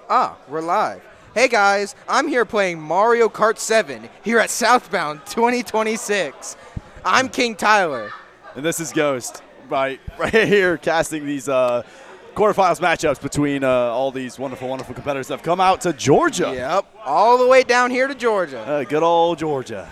We're live. Hey guys, I'm here playing Mario Kart 7 here at Southbound 2026. I'm KingTyler. And this is Ghost, right here casting these quarterfinals matchups between all these wonderful, wonderful competitors that have come out to Georgia. Yep, all the way down here to Georgia. Good old Georgia.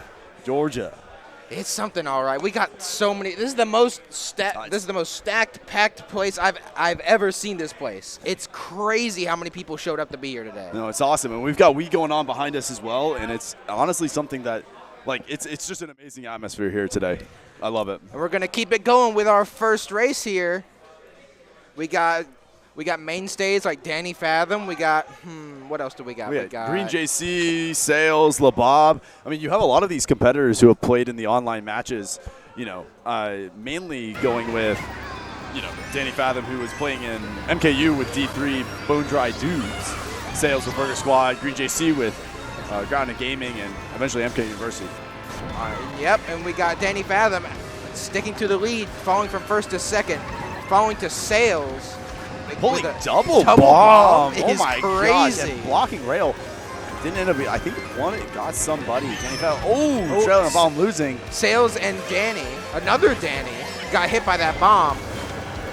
It's something, all right. We got so many. This is the most stacked, packed place I've ever seen. This place. It's crazy how many people showed up to be here today. No, it's awesome, and we've got Wii going on behind us as well, and it's honestly something that, like, it's just an amazing atmosphere here today. I love it. And we're gonna keep it going with our first race here. We got mainstays like Danny Fathom. We got what else do we got? We got Green JC, Sales, LeBob. I mean, you have a lot of these competitors who have played in the online matches. You know, mainly going with, Danny Fathom, who was playing in MKU with D3 Bone Dry Dudes. Sales with Burger Squad. Green JC with Ground and Gaming, and eventually MK University. Yep, and we got Danny Fathom sticking to the lead, falling from first to second, falling to Sales. Holy double bomb. Oh my crazy. God. Blocking rail. Didn't end up, I think it got somebody. Danny Fathom, trailing a bomb, losing. Sales and Danny, another Danny, got hit by that bomb.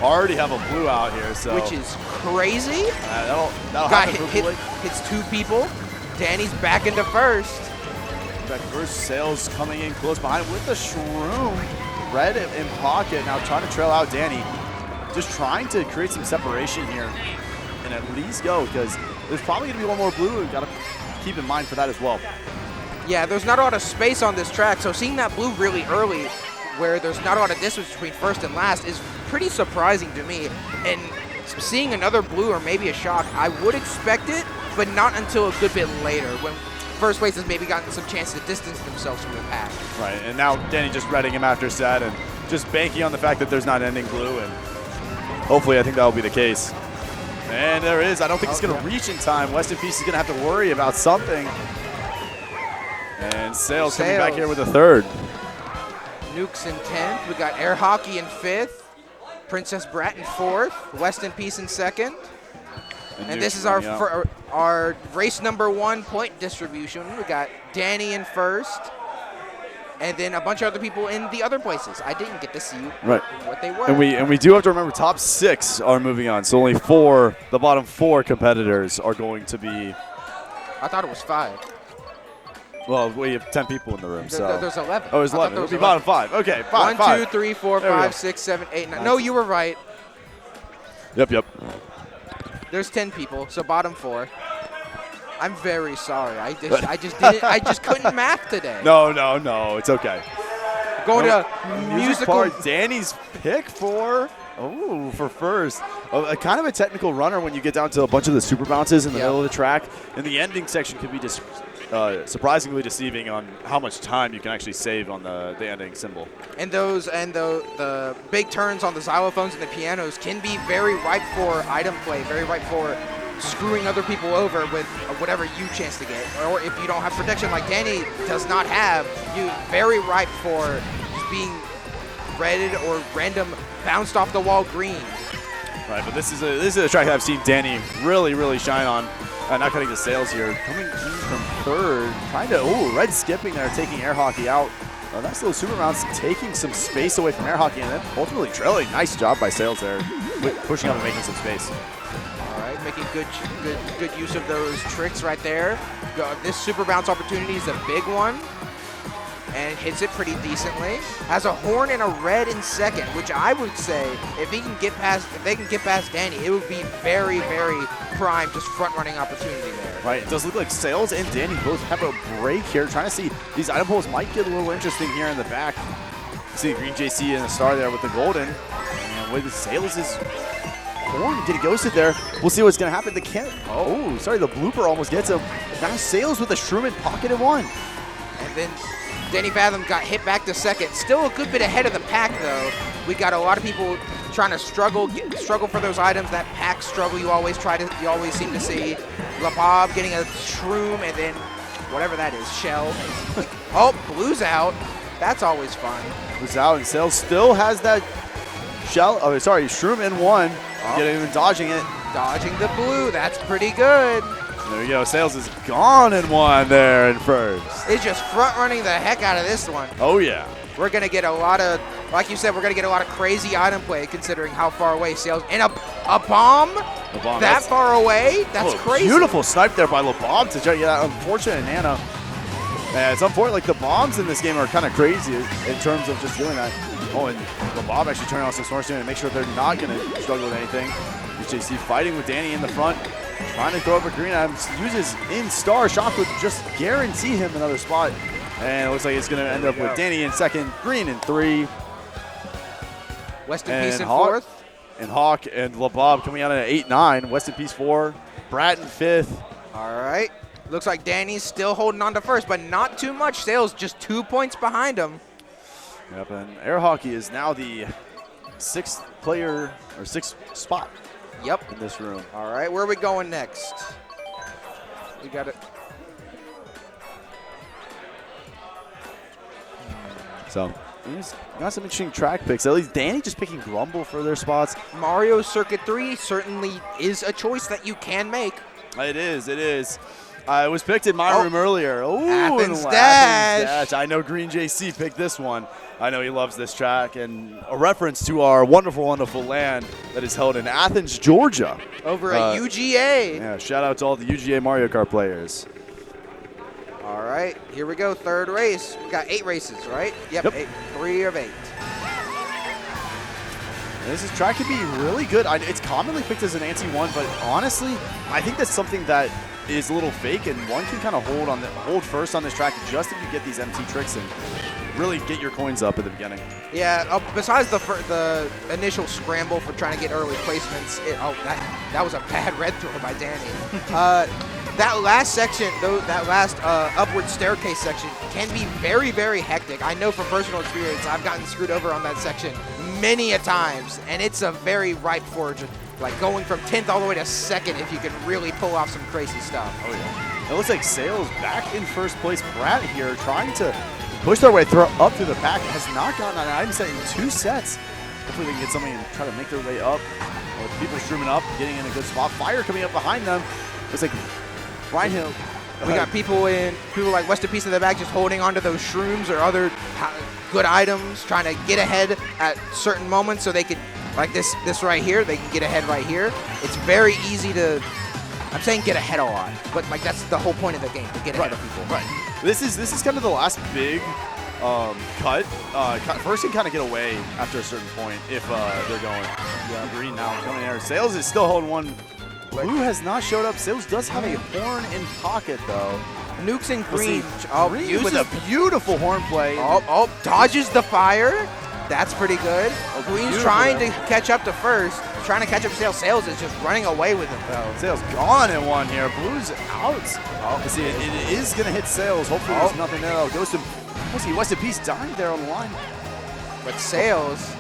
Already have a blue out here, so. Which is crazy. That'll happen hits two people. Danny's back into first. Back first, Sales coming in close behind with the shroom. Red in pocket, now trying to trail out Danny. Just trying to create some separation here and at least go, because there's probably going to be one more blue. We've got to keep in mind for that as well. Yeah, there's not a lot of space on this track, so seeing that blue really early where there's not a lot of distance between first and last is pretty surprising to me. And seeing another blue or maybe a shock, I would expect it, but not until a good bit later when first place has maybe gotten some chance to distance themselves from the pack. Right, and now Danny just reading him after set and just banking on the fact that there's not ending blue, and hopefully I think that will be the case. And there is. I don't think he's going to reach in time. Westinpeace is going to have to worry about something. And Sales coming back here with a third. Nukez in 10th. We got airhawkey in 5th. Princess Brat in 4th. Westinpeace in 2nd. And this is our race number 1 point distribution. We got Danny in 1st. And then a bunch of other people in the other places. I didn't get to see what they were. And we do have to remember top 6 are moving on. So only the bottom 4 competitors are going to be. I thought it was 5. Well, we have 10 people in the room. So there's 11. Oh, there's 11. It would be bottom 5. Okay, 5. 1, 2, 3, 4, 5, 6, 7, 8, 9. No, you were right. Yep. There's 10 people, so bottom 4. I'm very sorry. I just couldn't math today. No. It's okay. Going to musical. Part, Danny's pick for first. Kind of a technical runner when you get down to a bunch of the super bounces in the middle of the track. And the ending section can be just surprisingly deceiving on how much time you can actually save on the ending symbol. And the big turns on the xylophones and the pianos can be very ripe for item play, very ripe for screwing other people over with whatever you chance to get. Or if you don't have protection like Danny does not have, you very ripe for just being redded or random bounced off the wall green. Right, but this is a track that I've seen Danny really shine on. Not cutting the Sales here. Coming in from third. Trying to, red skipping there, taking airhawkey out. Nice little super mounts, taking some space away from airhawkey and then ultimately trailing. Nice job by Sales there, pushing up and making some space. Making good use of those tricks right there. This super bounce opportunity is a big one, and hits it pretty decently. Has a horn and a red in second, which I would say if they can get past Danny, it would be very prime, just front running opportunity there. Right, it does look like Sales and Danny both have a break here. Trying to see these item pulls might get a little interesting here in the back. See Green JC and the star there with the golden, and with Sales is. Horn getting ghosted there. We'll see what's going to happen. The blooper almost gets him. Now Sales with a shroom in pocket and 1. And then Danny Fathom got hit back to second. Still a good bit ahead of the pack, though. We got a lot of people trying to struggle for those items. That pack struggle you always seem to see. LeBob getting a shroom and then whatever that is, shell. Blue's out. That's always fun. Blue's out, and Sales still has that Shroom in one. Getting him and dodging it. Dodging the blue. That's pretty good. There you go. Sales is gone in one there in first. It's just front running the heck out of this one. Oh, yeah. We're going to get a lot of, like you said, we're going to get a lot of crazy item play considering how far away Sales. And a bomb that far away? That's crazy. Beautiful snipe there by LeBob to try to get that unfortunate nano. And it's unfortunate, like the bombs in this game are kind of crazy in terms of just doing that. Oh, and LeBob actually turning off some Snorlax to make sure they're not going to struggle with anything. HJC fighting with Danny in the front, trying to throw up a green item, uses in-star shock would just guarantee him another spot. And it looks like it's going to end up with Danny in second, Green in 3. Westinpeace in 4th. And Hawk and LeBob coming out at 8-9. Westinpeace 4, Brat in 5th. All right. Looks like Danny's still holding on to first, but not too much. Sales just 2 points behind him. Yep, and airhawkey is now the 6th player, or 6th spot. Yep. In this room. All right, where are we going next? We got it. So, got some interesting track picks. At least Danny just picking Grumble for their spots. Mario Circuit 3 certainly is a choice that you can make. It is, it is. It was picked in my room earlier. Oh, Athens Dash. I know Green JC picked this one. I know he loves this track, and a reference to our wonderful, wonderful land that is held in Athens, Georgia. Over at UGA. Yeah, shout out to all the UGA Mario Kart players. All right, here we go, third race. We got 8 races, right? Yep. 3 of 8. This track can be really good. It's commonly picked as an anti-1, but honestly, I think that's something that is a little fake, and one can kind of hold first on this track just if you get these MT tricks and really get your coins up at the beginning. Yeah, besides the initial scramble for trying to get early placements, that was a bad red throw by Danny. That last section, that last upward staircase section can be very, very hectic. I know from personal experience, I've gotten screwed over on that section many a times, and it's a very ripe for just like going from 10th all the way to 2nd if you can really pull off some crazy stuff. Oh yeah. It looks like Sales back in first place. Brat here trying to push their way up through the pack. Has not gotten an item set in 2 sets. Hopefully they can get something and try to make their way up. People streaming up, getting in a good spot. Fire coming up behind them. It's like Rehino. We got people like Westinpeace in the back just holding onto those shrooms or other good items, trying to get ahead at certain moments so they could, like this right here, they can get ahead right here. It's very easy to, I'm saying get ahead a lot, but like that's the whole point of the game, to get ahead of people. Right. This is kind of the last big cut. First can kind of get away after a certain point if they're going. Yeah, Green now coming there. Sales is still holding one. Blue has not showed up. Sales does have a horn in pocket, though. Nukes and Green. Green with a beautiful horn play. Dodges the fire. That's pretty good. Green's trying to catch up to first. Trying to catch up to Sales. Sales is just running away with him, though. Sales gone in one here. Blue's out. See, it is going to hit Sales. Hopefully there's nothing there. Goes to, Westinpeace dying there on the line. But Sales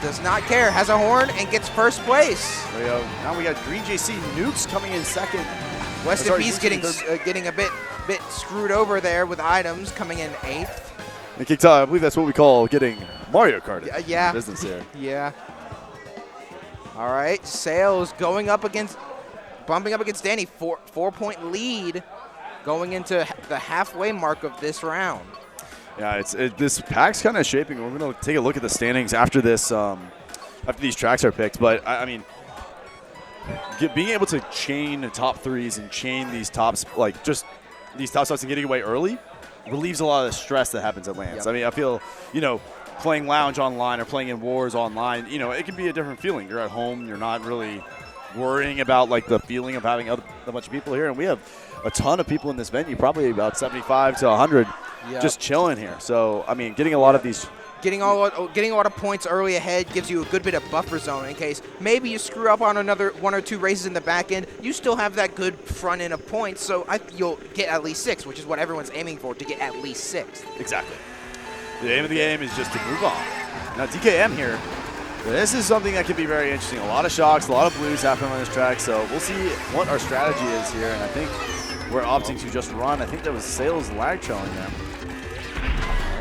does not care, has a horn, and gets first place. There we go. Now we got Green JC Nukes coming in second. Westinpeace getting a bit screwed over there with items, coming in 8th. And KingTyler, I believe that's what we call getting Mario Kart business here. Yeah. All right, Sales bumping up against Danny. 4-point lead going into the halfway mark of this round. Yeah, this pack's kind of shaping. We're going to take a look at the standings after this, after these tracks are picked. But I mean, being able to chain top 3s and chain these tops, like just these top spots and getting away early, relieves a lot of the stress that happens at LANs. Yep. I mean, I feel, playing Lounge online or playing in Wars online, it can be a different feeling. You're at home, you're not really worrying about like the feeling of having a bunch of people here, and we have a ton of people in this venue, probably about 75 to 100. Yep. Just chilling here. So, I mean, getting a lot of these. Getting a lot of points early ahead gives you a good bit of buffer zone in case maybe you screw up on another 1 or 2 races in the back end. You still have that good front end of points, so you'll get at least 6, which is what everyone's aiming for, to get at least 6. Exactly. The aim of the game is just to move on. Now, DKM here. This is something that could be very interesting. A lot of shocks, a lot of blues happening on this track, so we'll see what our strategy is here, and I think we're opting to just run. I think that was Sales lag trailing there.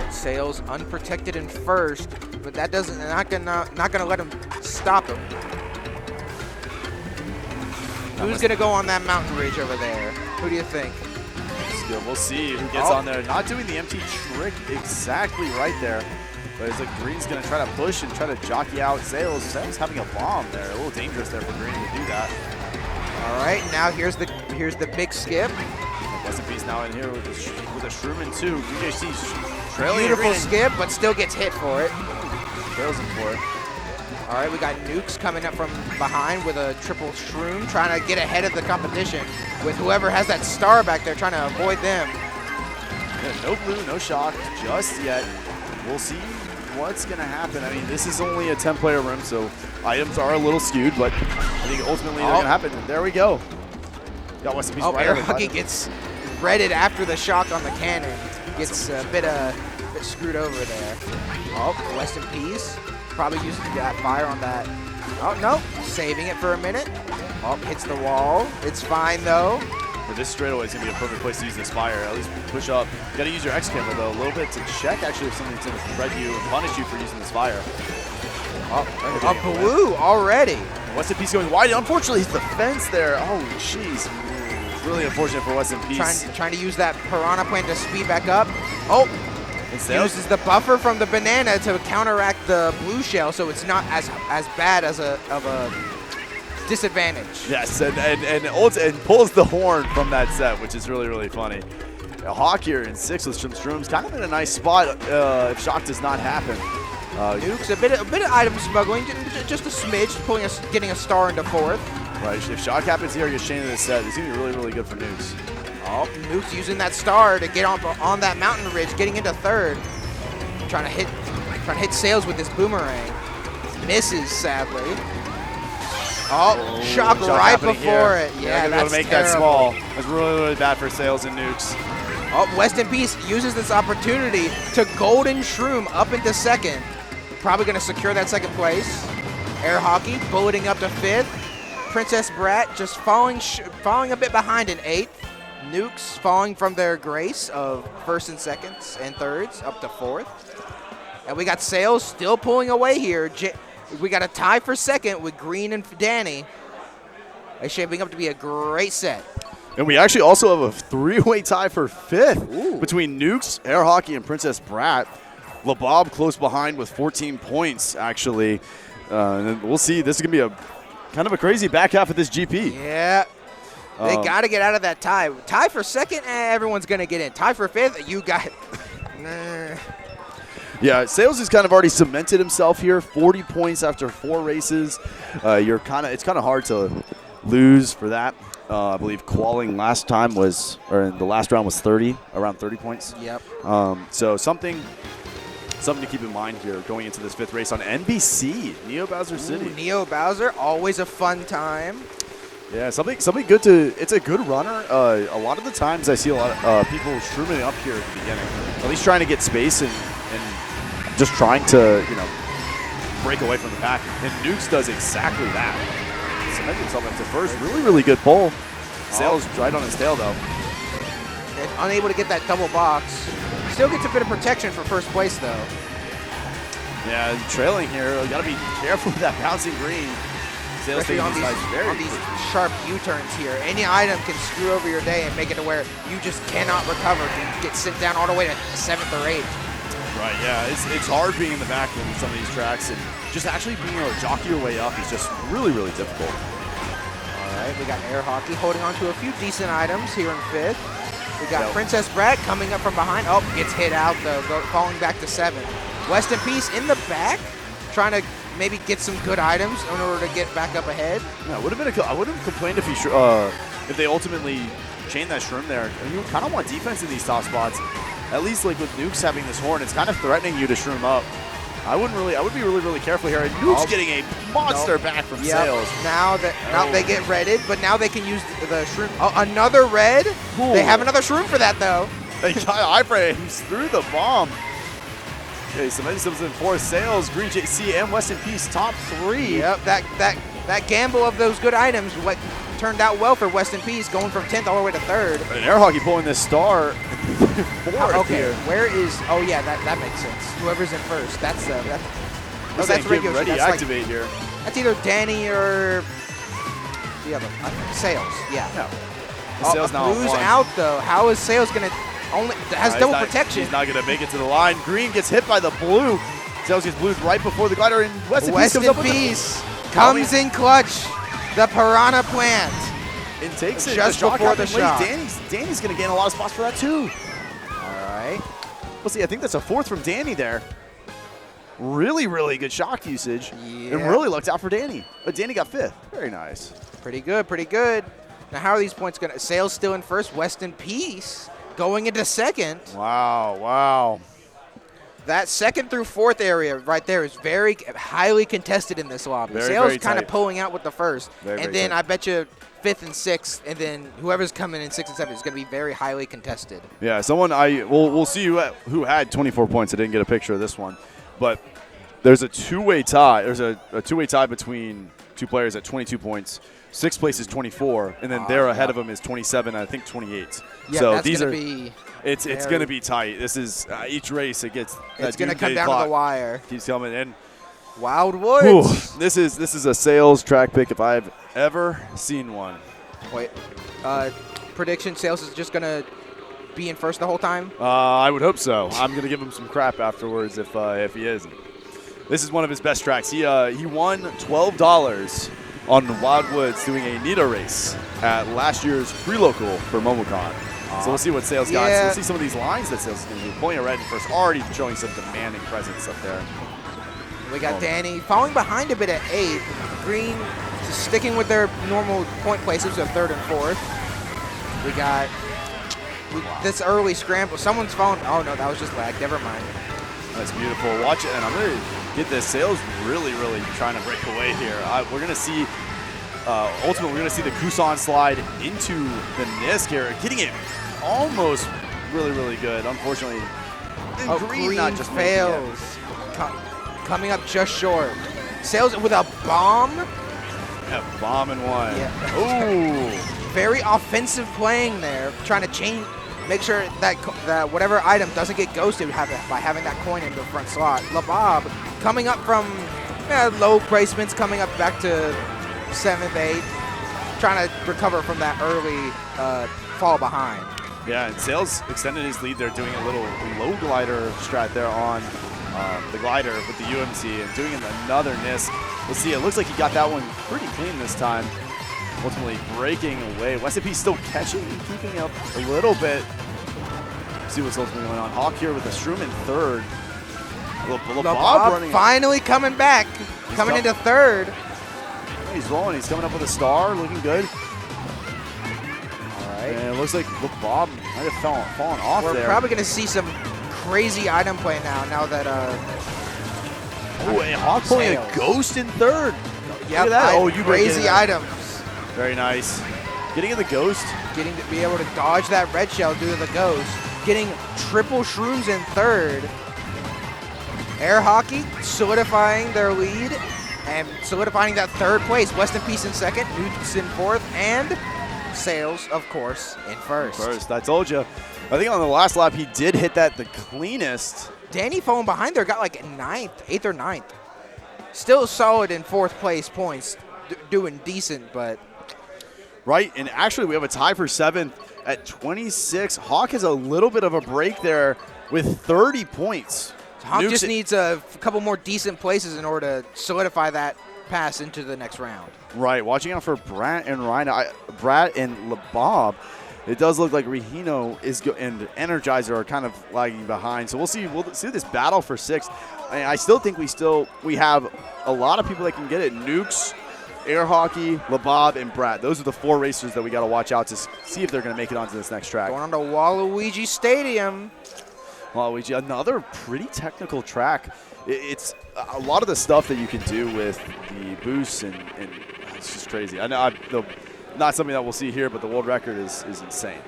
Sales unprotected in first. but that doesn't not gonna let him stop him. Who's gonna go on that mountain ridge over there? Who do you think? We'll see who gets on there. Not doing the empty trick exactly right there. But it's like Green's going to try to push and try to jockey out Sales. Sales having a bomb there. A little dangerous there for Green to do that. All right, now here's the big skip. Westinpeace now in here with a Shroom too. UJC's trailing. Beautiful skip, but still gets hit for it. Trails him for it. All right, we got Nukes coming up from behind with a triple Shroom, trying to get ahead of the competition with whoever has that star back there, trying to avoid them. Yeah, no blue, no shock just yet. We'll see what's going to happen. I mean, this is only a 10-player room, so items are a little skewed, but I think ultimately they're going to happen. There we go. Got Westinpeace right airhawkey gets redded after the shock on the cannon. Gets a bit screwed over there. Oh, Westinpeace probably using that fire on that. Oh, no, saving it for a minute. Oh, hits the wall. It's fine, though. For this straightaway is going to be a perfect place to use this fire. At least push up. You got to use your X camera, though, a little bit to check actually if something's going to threat you and punish you for using this fire. Oh, a blue already. Westinpeace going wide. Unfortunately, he's the fence there. Oh, jeez. Really unfortunate for Westinpeace. Trying to use that Piranha Plant to speed back up. Oh, uses the buffer from the banana to counteract the blue shell, so it's not as bad as of a disadvantage. Yes, and pulls the horn from that set, which is really, really funny. A Hawk here in 6 with some Shrooms, kind of in a nice spot if shock does not happen. Nukes, a bit of item smuggling, just a smidge, getting a star into 4th. Right, if shock happens here, you're chaining this set. It's going to be really, really good for Nukes. Oh, Nukes using that star to get on that mountain ridge, getting into 3rd. Trying to hit Sales with this boomerang. Misses, sadly. Oh, shock right before it. Yeah, that's make terrible. That small. That's really, really bad for Sales and Nukes. Oh, Westinpeace uses this opportunity to golden Shroom up into 2nd. Probably going to secure that 2nd place. airhawkey bulleting up to 5th. Princess Brat just falling a bit behind in 8th. Nukes falling from their grace of 1st and 2nds and 3rds up to 4th. And we got Sales still pulling away here. We got a tie for 2nd with Green and Danny. It's shaping up to be a great set. And we actually also have a 3-way tie for 5th between Nukes, airhawkey, and Princess Brat. LeBob close behind with 14 points, actually. And we'll see. This is going to be kind of a crazy back half of this GP. Yeah. They got to get out of that tie. Tie for 2nd, everyone's going to get in. Tie for 5th, you got it. Yeah, Sales has kind of already cemented himself here. 40 points after 4 races. It's kind of hard to lose for that. I believe qualing last time was, or in the last round was 30, around 30 points. Yep. So something to keep in mind here going into this 5th race on NBC, Neo Bowser City. Neo Bowser, always a fun time. Yeah, something good to. It's a good runner. A lot of the times I see a lot of people shrooming up here at the beginning, at least trying to get space and just trying to break away from the pack. And Nukes does exactly that. Cemented himself up to 1st. Really, really good pull. Sales right on his tail though. And unable to get that double box. Still gets a bit of protection for 1st place though. Yeah, trailing here. Got to be careful with that bouncing green. Sales Especially on these sharp U-turns here. Any item can screw over your day and make it to where you just cannot recover to get sent down all the way to 7th or 8th. Right, yeah. It's hard being in the back in some of these tracks, and just actually being able to jockey your way up is just really, really difficult. All right, we got airhawkey holding on to a few decent items here in 5th. We got Princess Brat coming up from behind. Oh, gets hit out though, falling back to 7th. Westinpeace in the back, trying to maybe get some good items in order to get back up ahead. Yeah, I wouldn't have complained if they ultimately chained that Shroom there. You kind of want defense in these top spots. At least like with Nukes having this horn, it's kind of threatening you to Shroom up. I would be really, really careful here. And Nukes getting a monster back from Sales. Now they get redded, but now they can use the Shroom. Oh, another red? Cool. They have another Shroom for that though. They got iframes through the bomb. Okay, cementing themselves in 4th. Sales, Green JC, and Westinpeace top 3. Yep, that gamble of those good items what turned out well for Westinpeace, going from 10th all the way to 3rd. And airhawkey pulling this star. 4th okay, here. where is? Oh yeah, that makes sense. Whoever's in 1st, Oh, that's regular. Ready, that's activate here. That's either Danny or the other. Sales. Yeah. Sales now Blue's out though. How is Sales gonna has double protection? He's not gonna make it to the line. Green gets hit by the blue. Sales gets blued right before the glider, and Westinpeace comes in clutch. The Piranha Plant. And takes it just before the shot. Danny's gonna gain a lot of spots for that too. All right. We'll see. I think that's a fourth from Danny there. Really, really good shock usage. Yeah. And really lucked out for Danny. But Danny got fifth. Very nice. Pretty good, pretty good. Now, how are these points going to... Sales still in first. Westinpeace going into second. Wow. That second through fourth area right there is very highly contested in this lobby. Sales kind of pulling out with the first. And then I bet you fifth and sixth, and then whoever's coming in sixth and seventh is going to be very highly contested. Yeah, we'll see who had 24 points. I didn't get a picture of this one. But there's a two-way tie. There's a two-way tie between two players at 22 points. Sixth place is 24, and then they're ahead of them is 27, and I think 28. Yeah, so that's these gonna are be it's going to be tight. This is each race. It's going to come down to the wire. Keeps coming in. Wildwoods. This is a Sales track pick if I've ever seen one. Wait, prediction: Sales is just going to be in first the whole time? I would hope so. I'm going to give him some crap afterwards if he isn't. This is one of his best tracks. He won $12 on Wildwoods doing a Nita race at last year's pre-local for MomoCon. So we'll see what Sales got. So we'll see some of these lines that Sales is going to do. Pulling a red in first, already showing some demanding presence up there. We got Danny falling behind a bit at 8. Green just sticking with their normal point places of third and fourth. We got this early scramble. Someone's falling. Oh, no, that was just lag. Never mind. That's beautiful. Watch it, and I'm going to get this. Sales really trying to break away here. We're going to see, ultimately, we're going to see the Kusan slide into the Nisk here, getting it almost really good. Unfortunately, Green not just fails. Coming up just short. Sales with a bomb. Yeah, bomb and one. Yeah. Ooh. Very offensive playing there, trying to change. Make sure that whatever item doesn't get ghosted by having that coin in the front slot. LeBob coming up from low placements, coming up back to 7th, 8th, trying to recover from that early fall behind. Yeah, and Sales extended his lead there, doing a little low glider strat there on the glider with the UMC and doing another Nisk. We'll see. It looks like he got that one pretty clean this time. Ultimately breaking away. Westinpeace still catching and keeping up a little bit. See what's ultimately going on. Hawk here with the Shroom in third. LeBob running. Finally coming back. Coming into third. He's rolling. He's coming up with a star. Looking good. All right. And it looks like LeBob might have fallen off there. We're probably going to see some crazy item play now that... Oh, and Hawk pulling a ghost in third. Yep. Look at that. Oh, you crazy items. Very nice. Getting in the ghost. Getting to be able to dodge that red shell due to the ghost. Getting triple shrooms in third. Air hockey solidifying their lead and solidifying that third place. Westinpeace in second, Nukez in fourth, and Sales, of course, in first. I told you. I think on the last lap he did hit that the cleanest. Danny falling behind there got like 8th or 9th. Still solid in fourth place points, doing decent, but... Right, and actually we have a tie for 7th at 26. Hawk has a little bit of a break there with 30 points. Hawk just needs a couple more decent places in order to solidify that pass into the next round. Right, watching out for Brat and Rehino. Brat and LeBob. It does look like Rehino and Energizer are kind of lagging behind. So we'll see this battle for 6th. I still think we have a lot of people that can get it. Nukez, Air Hockey, LeBob, and Brat. Those are the 4 racers that we got to watch out to see if they're going to make it onto this next track. Going on to Waluigi Stadium. Waluigi, another pretty technical track. It's a lot of the stuff that you can do with the boosts, and it's just crazy. I know not something that we'll see here, but the world record is insane.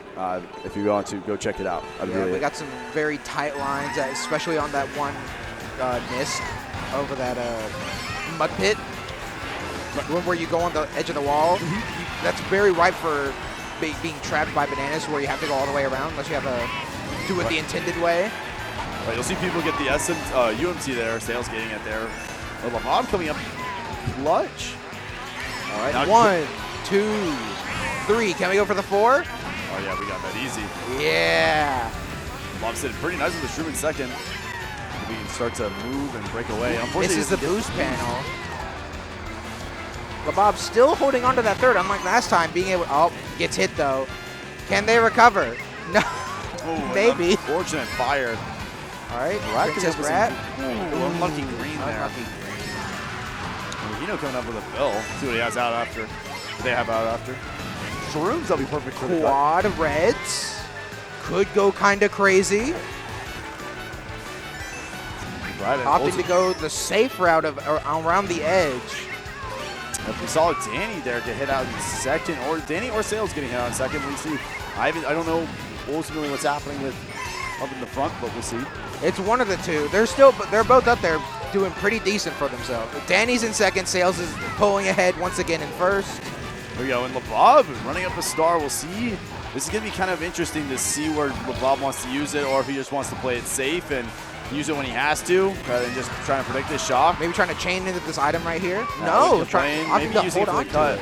If you want to go check it out. We got some very tight lines, especially on that one Nisk over that mud pit. Where you go on the edge of the wall, that's very ripe for being trapped by bananas, where you have to go all the way around unless you have do it the intended way. Right, you'll see people get the UMC there, Sales getting it there. LeBob coming up clutch. All right, now 1, 2, 3. Can we go for the 4? Oh, yeah, we got that easy. Yeah. LeBob sitting pretty nice with the shroom in second. We can start to move and break away. This is the boost panel. LeBob still holding on to that third, unlike last time, being able. Oh, gets hit though. Can they recover? No. Oh, maybe. Unfortunate fire. All right, Princess Brat. Unlucky green there. Unlucky green. Rehino coming up with a bill. See what he has out after. They have out after. Shrooms, that'll be perfect for the quad reds. Could go kind of crazy. Opting to go the safe route of around the edge. If we saw Danny there get hit out in second, or Danny or Sales getting hit out in second, we see. I don't know ultimately what's happening with up in the front, but we'll see. It's one of the two. They're both up there doing pretty decent for themselves. Danny's in second. Sales is pulling ahead once again in first. There we go. And LeBob running up a star. We'll see. This is going to be kind of interesting to see where LeBob wants to use it, or if he just wants to play it safe and use it when he has to, rather than just trying to predict this shock. Maybe trying to chain into this item right here. No, maybe using it for the cut.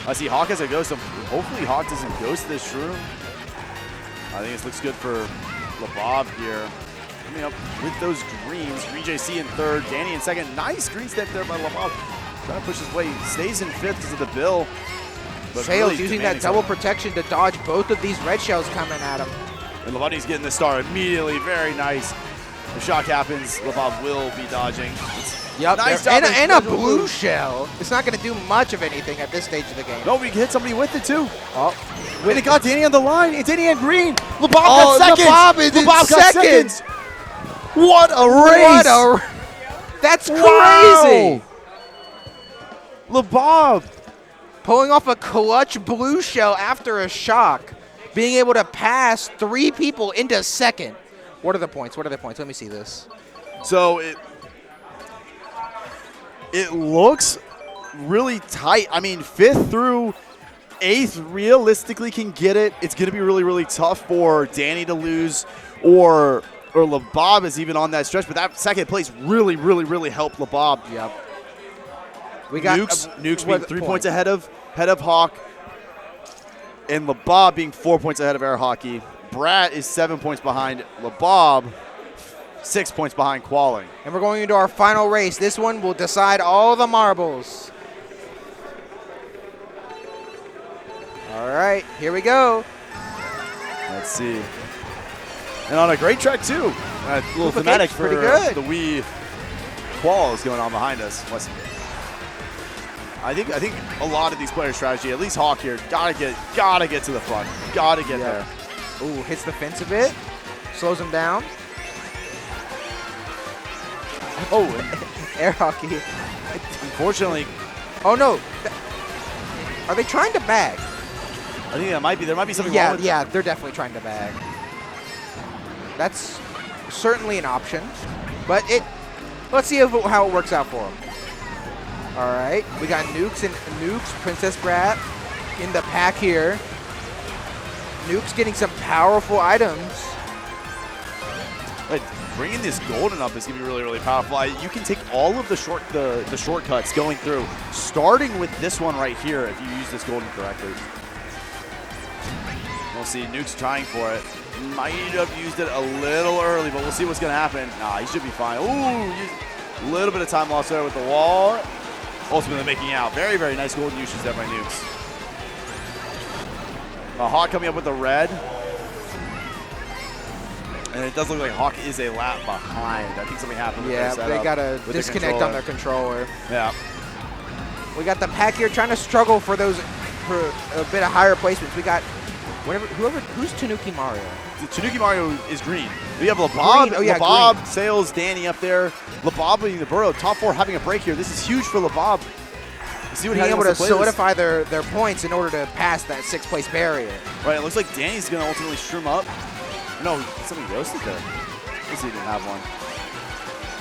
I see Hawk has a ghost. Hopefully Hawk doesn't ghost this shroom. I think this looks good for LeBob here. Coming up with those greens. ReJC in third, Danny in second. Nice green step there by LeBob. Trying to push his way. Stays in fifth because of the bill. Sales really using that double protection to dodge both of these red shells coming at him. And LeBob's getting the star immediately. Very nice. The shock happens. LeBob will be dodging. Yep, nice and a blue shell. It's not going to do much of anything at this stage of the game. No, we can hit somebody with it too. Oh, and it got Danny on the line. And Danny had green. LeBob got seconds. LeBob got seconds. What a race. That's crazy. LeBob pulling off a clutch blue shell after a shock. Being able to pass 3 people into second. What are the points? What are the points? Let me see this. So it looks really tight. I mean, 5th through 8th realistically can get it. It's going to be really, really tough for Danny to lose, or LeBob is even on that stretch. But that second place really, really, really helped LeBob. Yep. We got Nukes being 3 points ahead of Hawk, and LeBob being 4 points ahead of airhawkey. Brat is 7 points behind LeBob, 6 points behind Qualling. And we're going into our final race. This one will decide all the marbles. All right, here we go. Let's see. And on a great track too. A little thematic for the Wii qual is going on behind us. I think a lot of these players' strategy, at least Hawk here, gotta get to the front, gotta get there. Ooh, hits the fence a bit, slows him down. Oh, air hockey. Unfortunately. Oh no, are they trying to bag? I think there might be something wrong with them. They're definitely trying to bag. That's certainly an option, but let's see how it works out for them. All right, we got Nukes, Princess Brat in the pack here. Nukes getting some powerful items. But bringing this golden up is going to be really, really powerful. You can take all of the shortcuts going through, starting with this one right here if you use this golden correctly. We'll see Nukes trying for it. Might have used it a little early, but we'll see what's going to happen. Nah, he should be fine. Ooh, a little bit of time lost there with the wall. Ultimately making out. Very, very nice golden usage there by Nukes. Hawk coming up with the red. And it does look like Hawk is a lap behind. I think something happened with their setup. Yeah, they got a disconnect on their controller. Yeah. We got the pack here trying to struggle for a bit of higher placements. We got who's Tanuki Mario? Tanuki Mario is green. We have LeBob, LeBob, Sales, Danny up there. LeBob leading the burrow. Top 4 having a break here. This is huge for LeBob. See what being able to solidify their points in order to pass that 6th place barrier. Right, it looks like Danny's going to ultimately shroom up. No, something ghosted there. Let's see, he didn't have one.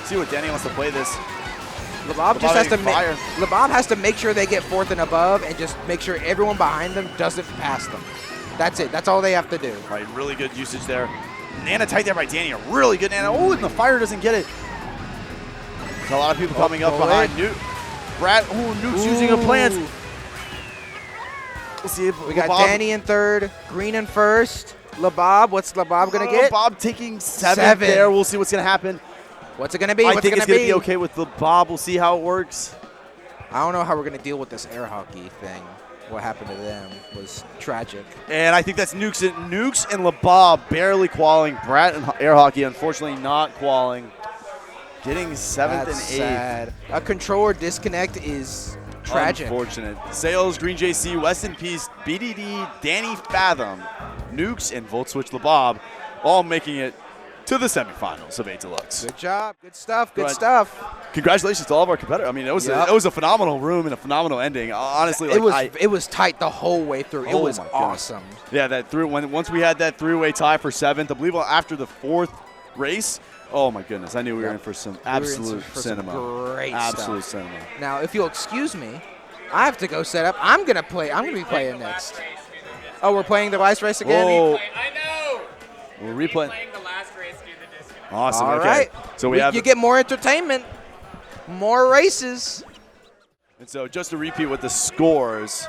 See what Danny wants to play this. LeBob just has to LeBob has to make sure they get 4th and above, and just make sure everyone behind them doesn't pass them. That's it. That's all they have to do. Right, really good usage there. Nana tight there by Danny. A really good Nana. Oh, and the fire doesn't get it. There's a lot of people coming up behind Brat. Ooh, Nuke's using a plant. We'll see if we got Danny in third, Green in first. LeBob, what's LeBob going to get? LeBob taking seventh there. We'll see what's going to happen. What's it going to be? I think it's going to be okay with LeBob. We'll see how it works. I don't know how we're going to deal with this air hockey thing. What happened to them was tragic. And I think that's Nukes and LeBob barely qualling. Brat and air hockey, unfortunately, not qualling. Getting 7th and 8th. Sad. A controller disconnect is tragic. Unfortunate. Sales, Green JC, Westinpeace, BDD, Danny Fathom, Nukes, and Volt Switch LeBob all making it to the semifinals of A Deluxe. Good job. Good stuff. Good stuff. Congratulations to all of our competitors. I mean, it was a phenomenal room and a phenomenal ending. Honestly, it was tight the whole way through. It was awesome. Yeah, once we had that three-way tie for 7th, I believe after the 4th race. Oh my goodness! I knew we were in for some absolute cinema. Some great absolute stuff. Cinema. Now, if you'll excuse me, I have to go set up. I'm gonna be playing next. Oh, we're playing the last race again. Whoa. I know. We're replaying the last race due to disconnect. Awesome. All okay. right. So you get more entertainment, more races. And so just to repeat what the scores.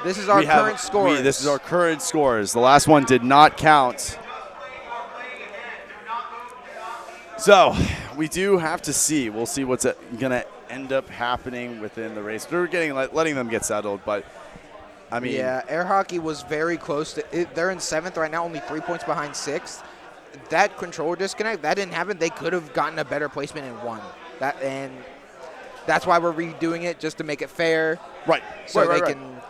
This is our current scores. This is our current scores. The last one did not count. So we do have to see. We'll see what's going to end up happening within the race. We're letting them get settled, but I mean. Yeah, air hockey was very close to it. They're in 7th right now, only 3 points behind 6th. That controller disconnect, that didn't happen. They could have gotten a better placement and won. And that's why we're redoing it, just to make it fair. Right. So they can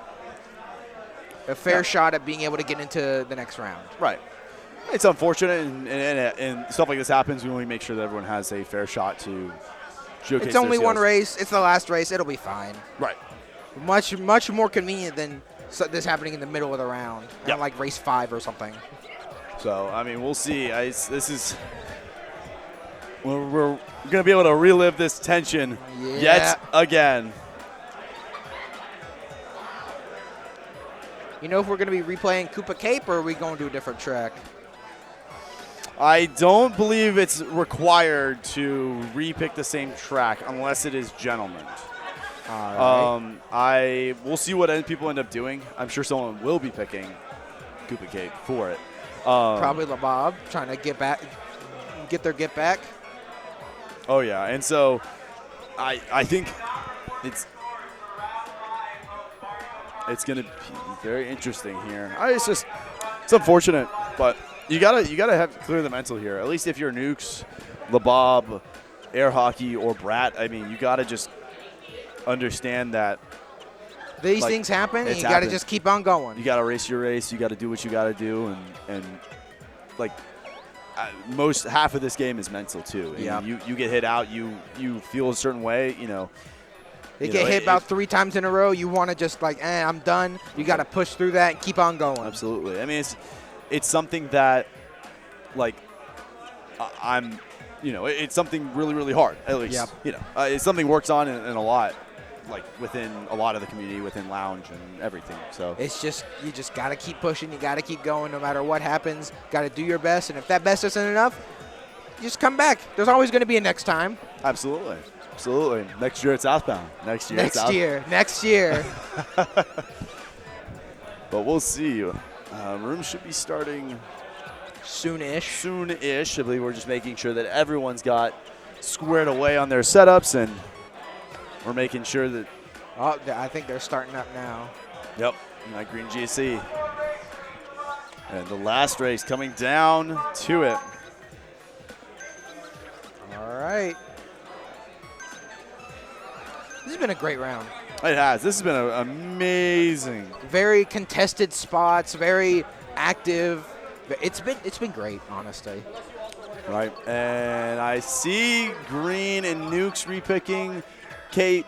a fair shot at being able to get into the next round. Right. It's unfortunate, and stuff like this happens. We want to make sure that everyone has a fair shot to showcase. It's only one race. It's the last race. It'll be fine. Right. Much more convenient than this happening in the middle of the round, like race 5 or something. So I mean, we'll see. We're gonna be able to relive this tension yet again. You know if we're going to be replaying Koopa Cape, or are we going to do a different track? I don't believe it's required to repick the same track unless it is Gentleman. All right. We'll see what people end up doing. I'm sure someone will be picking Koopa Cape for it. Probably LeBob, trying to get their get back. Oh yeah, and so I think it's going to be very interesting here. It's unfortunate, but you gotta clear the mental here. At least if you're Nukes, LeBob, air hockey, or Brat, I mean, you gotta just understand that these things happen, and you gotta just keep on going. You gotta race your race. You gotta do what you gotta do, and most half of this game is mental too. Yeah. You get hit out, you feel a certain way, you know. They get hit about 3 times in a row. You want to just I'm done. You got to push through that and keep on going. Absolutely. I mean, it's something that, it's something really, really hard. At least, it's something works on in a lot, within a lot of the community, within Lounge and everything. So it's just you just got to keep pushing. You got to keep going no matter what happens. Got to do your best, and if that best isn't enough, you just come back. There's always going to be a next time. Absolutely. Absolutely. Next year at Southbound. Next year. But we'll see. Room should be starting soon-ish. I believe we're just making sure that everyone's got squared away on their setups, and we're making sure that. Oh, I think they're starting up now. Yep. That Green GC. And the last race coming down to it. All right. This has been a great round. It has. This has been amazing. Very contested spots, very active. It's been great, honestly. Right. And I see Green and Nukes repicking Cape.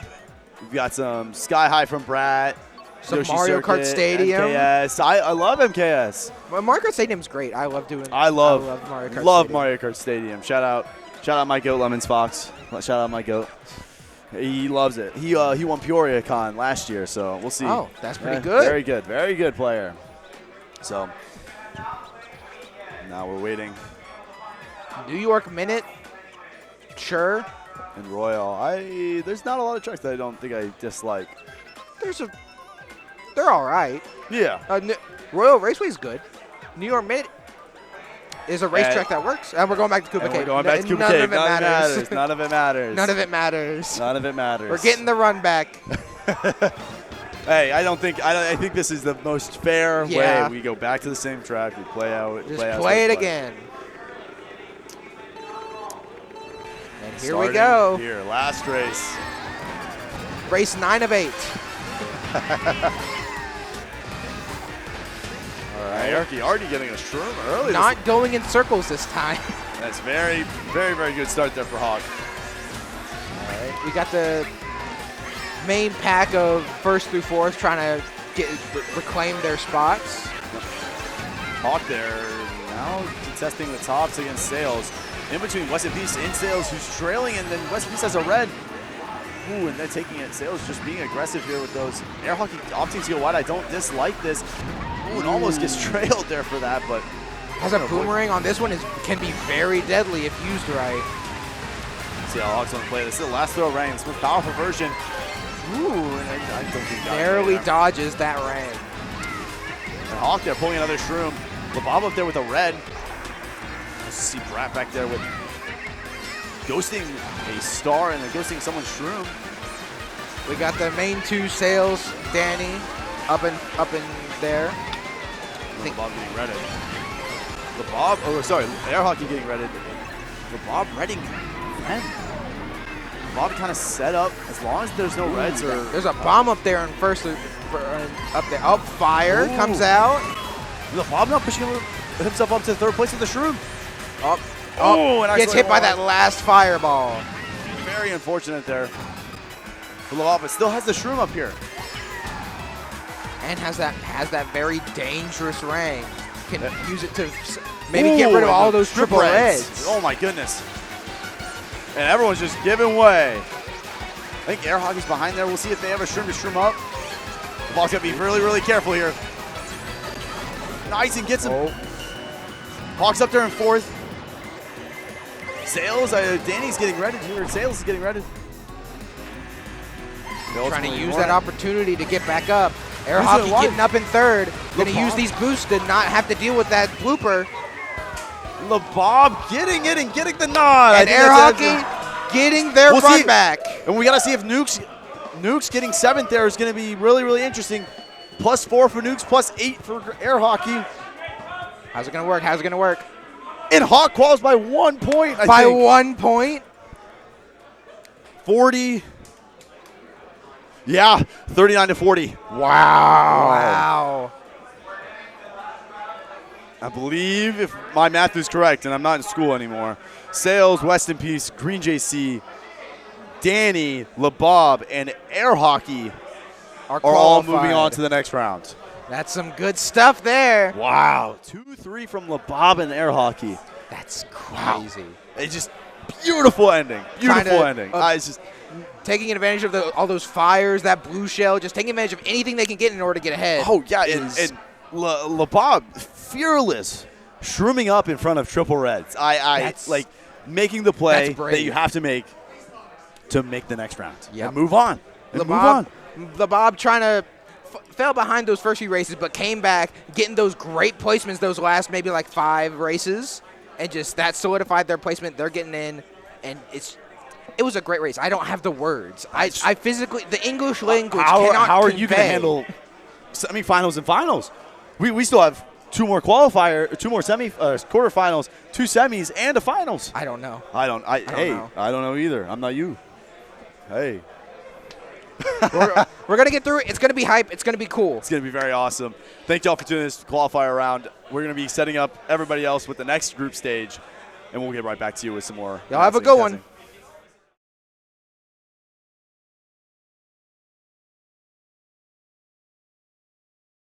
We've got some Sky High from Brat. Some Yoshi Mario Kart Circuit, Stadium. MKS. I love MKS. Well, Mario Kart Stadium's great. I love Mario Kart. Love Mario Kart Stadium. Shout out my goat Lemons Fox. Shout out my goat. He loves it. He won Peoria Con last year, so we'll see. Oh, that's pretty good. Very good player. So now we're waiting. New York Minute, sure. And Royal, there's not a lot of tracks that I don't think I dislike. They're all right. Yeah. Royal Raceway's good. New York Minute is a racetrack that works. And we're going back to Koopa Cave. We're going back to Koopa None Cave. of it matters. None of it matters. None of it matters. None of it matters. We're getting the run back. Hey, I think this is the most fair way. We go back to the same track. We play out. Just play it again. And here we go. Here, last race. Race 9 of 8. All right, already getting a shroom early. Not going in circles this time. That's very, very, very good start there for Hawk. All right, we got the main pack of 1st through 4th trying to reclaim their spots. Hawk there now contesting the tops against Sales. In between Westinpeace and Sales, who's trailing, and then Westinpeace has a red. Ooh, and then taking it. Sales just being aggressive here with those air hockey opting to go wide. I don't dislike this. Ooh, and almost gets trailed there for that, but has a boomerang on this one can be very deadly if used right. See how Hawk's on the play. This is the last throw rang. This most powerful version. Ooh, and I don't think narrowly dodges that rang. And Hawk there pulling another shroom. LeBob up there with a red. See Brat back there with ghosting a star and then ghosting someone's shroom. We got the main 2 Sales, Danny, up in there. LeBob getting redded. Air hockey getting redded. LeBob redding 10. LeBob kind of set up as long as there's no reds or. There's a bomb up there in first up there. Up fire comes out. LeBob not pushing himself up to 3rd place with the shroom. And gets hit by that last fireball. Very unfortunate there for LeBob, but still has the shroom up here. And has that very dangerous rang. Can use it to maybe get rid of all those triple reds. Oh my goodness. And everyone's just giving way. I think air hockey's behind there. We'll see if they have a shroom to shroom up. LeBob's got to be really, really careful here. Nice, and gets him. Hawk's up there in 4th. Sales, Danny's getting redded here. Sales is getting redded. Trying to use that opportunity to get back up. Air hockey getting up in 3rd. Going to use these boosts to not have to deal with that blooper. LeBob getting it and getting the nod. And air hockey getting their run back. And we got to see if Nukes getting 7th there is going to be really, really interesting. +4 for Nukes, +8 for air hockey. How's it going to work? How's it going to work? And Hawk quals by 1 point, I think. By 1 point? 40. Yeah, 39-40. Wow. I believe, if my math is correct, and I'm not in school anymore, Sales, Westinpeace, Green JC, Danny, LeBob, and Air Hockey are all moving on to the next round. That's some good stuff there. Wow. 2-3 from LeBob and Air Hockey. That's crazy. Wow. It's just beautiful ending. Beautiful ending. It's just taking advantage of all those fires, that blue shell, just taking advantage of anything they can get in order to get ahead. Oh, yeah. And LeBob, fearless, shrooming up in front of triple reds. Like making the play that you have to make the next round. And move on. LeBob trying to fell behind those first few races, but came back, getting those great placements those last maybe like 5 races, and just that solidified their placement. They're getting in, and it was a great race. I don't have the words. I physically, the English language cannot How are you going to handle semifinals and finals? We still have 2 more quarterfinals, 2 semis, and a finals. I don't know. I don't know either. I'm not you. Hey. We're going to get through it. It's going to be hype. It's going to be cool. It's going to be very awesome. Thank y'all for tuning this qualifier round. We're going to be setting up everybody else with the next group stage, and we'll get right back to you with some more. Y'all have a good one.